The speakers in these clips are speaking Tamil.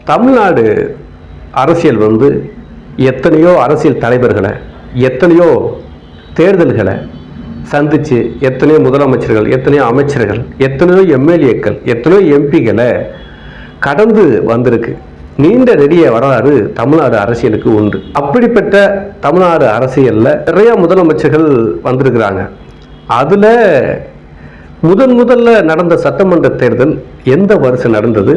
தமிழ்நாடு அரசியல் எத்தனையோ அரசியல் தலைவர்களை, எத்தனையோ தேர்தல்களை சந்தித்து, எத்தனையோ முதலமைச்சர்கள், எத்தனையோ அமைச்சர்கள், எத்தனையோ எம்எல்ஏக்கள், எத்தனையோ எம்பிகளை கடந்து வந்திருக்கு. நீண்ட நெடிய வரலாறு தமிழ்நாடு அரசியலுக்கு உண்டு. அப்படிப்பட்ட தமிழ்நாடு அரசியலில் நிறைய முதலமைச்சர்கள் வந்திருக்கிறாங்க. அதில் முதல்ல நடந்த சட்டமன்ற தேர்தல் எந்த வருஷம் நடந்தது,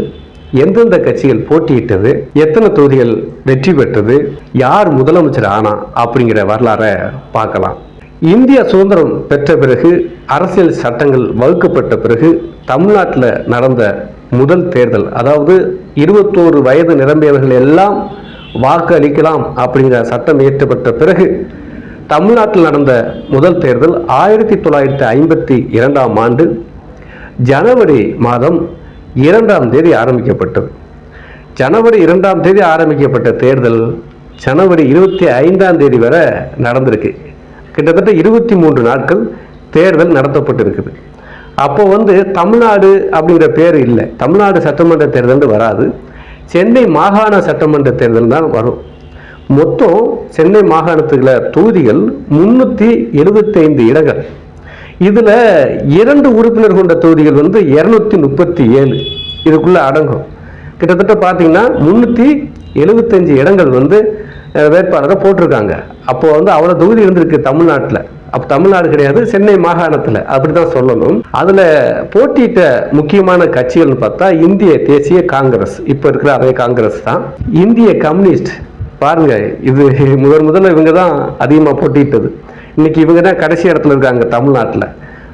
எந்தெந்த கட்சிகள் போட்டியிட்டது, எத்தனை தொகுதிகள் வெற்றி பெற்றது, யார் முதலமைச்சர் ஆனா அப்படிங்கிற வரலாறை பார்க்கலாம். இந்தியா சுதந்திரம் பெற்ற பிறகு, அரசியல் சட்டங்கள் வகுக்கப்பட்ட பிறகு தமிழ்நாட்டில் நடந்த முதல் தேர்தல், அதாவது 21 வயது நிரம்பியவர்கள் எல்லாம் வாக்கு அளிக்கலாம் அப்படிங்கிற சட்டம் இயற்றப்பட்ட பிறகு தமிழ்நாட்டில் நடந்த முதல் தேர்தல் 1952ஆம் ஆண்டு ஜனவரி மாதம் 2ஆம் தேதி ஆரம்பிக்கப்பட்டது. ஜனவரி 2ஆம் தேதி ஆரம்பிக்கப்பட்ட தேர்தல் ஜனவரி 25ஆம் தேதி வரை நடந்திருக்கு. கிட்டத்தட்ட 23 நாட்கள் தேர்தல் நடத்தப்பட்டிருக்குது. அப்போ தமிழ்நாடு அப்படிங்கிற பேர் இல்லை, தமிழ்நாடு சட்டமன்ற தேர்தல் வராது, சென்னை மாகாண சட்டமன்ற தேர்தல் தான் வரும். மொத்தம் சென்னை மாகாணத்துக்குள்ள தொகுதிகள் 375 இடங்கள். இதில் 2 உறுப்பினர் கொண்ட தொகுதிகள் 237 இதுக்குள்ள அடங்கும். கிட்டத்தட்ட பார்த்தீங்கன்னா 375 இடங்கள் வேட்பாளரை போட்டிருக்காங்க. அப்போ அவ்வளோ தொகுதி இருந்திருக்கு தமிழ்நாட்டில். அப்போ தமிழ்நாடு கிடையாது, சென்னை மாகாணத்தில் அப்படி தான் சொல்லணும். அதில் போட்டியிட்ட முக்கியமான கட்சிகள்னு பார்த்தா இந்திய தேசிய காங்கிரஸ், இப்போ இருக்கிற அதே காங்கிரஸ் தான். இந்திய கம்யூனிஸ்ட் பாருங்க, இது முதல்ல இவங்க தான் அதிகமாக போட்டியிட்டது. இன்னைக்கு இவங்க தான் கடைசி இடத்துல இருக்காங்க தமிழ்நாட்டில்.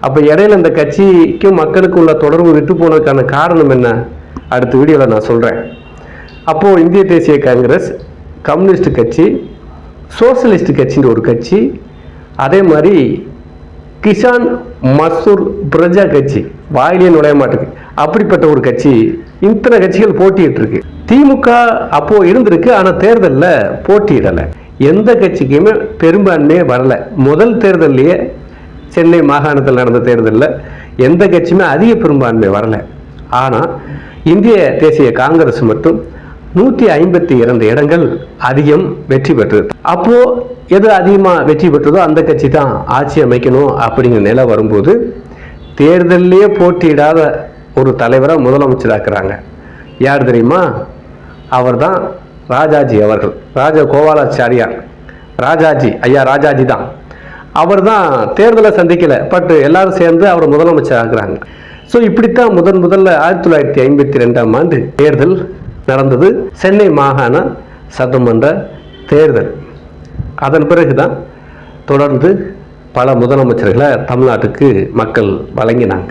அப்போ இடையில இந்த கட்சிக்கும் மக்களுக்கு உள்ள தொடர்பு விட்டு போனதுக்கான காரணம் என்ன, அடுத்த வீடியோவில் நான் சொல்கிறேன். அப்போது இந்திய தேசிய காங்கிரஸ், கம்யூனிஸ்ட் கட்சி, சோசியலிஸ்ட் கட்சின்ற ஒரு கட்சி, அதே மாதிரி கிசான் மசூர் பிரஜா கட்சி, வாயிலே நுழைய மாட்டுக்கு அப்படிப்பட்ட ஒரு கட்சி, இத்தனை கட்சிகள் போட்டியிட்டு இருக்கு. திமுக அப்போ இருந்திருக்கு, ஆனால் தேர்தலில் போட்டியிடலை. எந்த கட்சிக்குமே பெரும்பான்மையே வரல. முதல் தேர்தலையே சென்னை மாகாணத்தில் நடந்த தேர்தலில் எந்த கட்சியுமே அதிக பெரும்பான்மை வரல. ஆனால் இந்திய தேசிய காங்கிரஸ் மட்டும் 152 இடங்கள் அதிகம் வெற்றி பெற்றது. அப்போ எது அதிகமாக வெற்றி பெற்றதோ அந்த கட்சி தான் ஆட்சி அமைக்கணும் அப்படிங்கிற நிலை வரும்போது தேர்தலிலேயே போட்டியிடாத ஒரு தலைவரை முதலமைச்சராக்குறாங்க. யார் தெரியுமா? அவர் தான் ராஜாஜி அவர்கள், ராஜகோபாலாச்சாரியார். ராஜாஜி, ஐயா ராஜாஜி தான். அவர் தான் தேர்தலை சந்திக்கலை, பட் எல்லாரும் சேர்ந்து அவர் முதலமைச்சர் ஆக்குறாங்க. ஸோ இப்படித்தான் முதல்ல 1952ஆம் ஆண்டு தேர்தல் நடந்தது, சென்னை மாகாண சட்டமன்ற தேர்தல். அதன் பிறகுதான் தொடர்ந்து பல முதலமைச்சர்களை தமிழ்நாட்டுக்கு மக்கள் வழங்கினாங்க.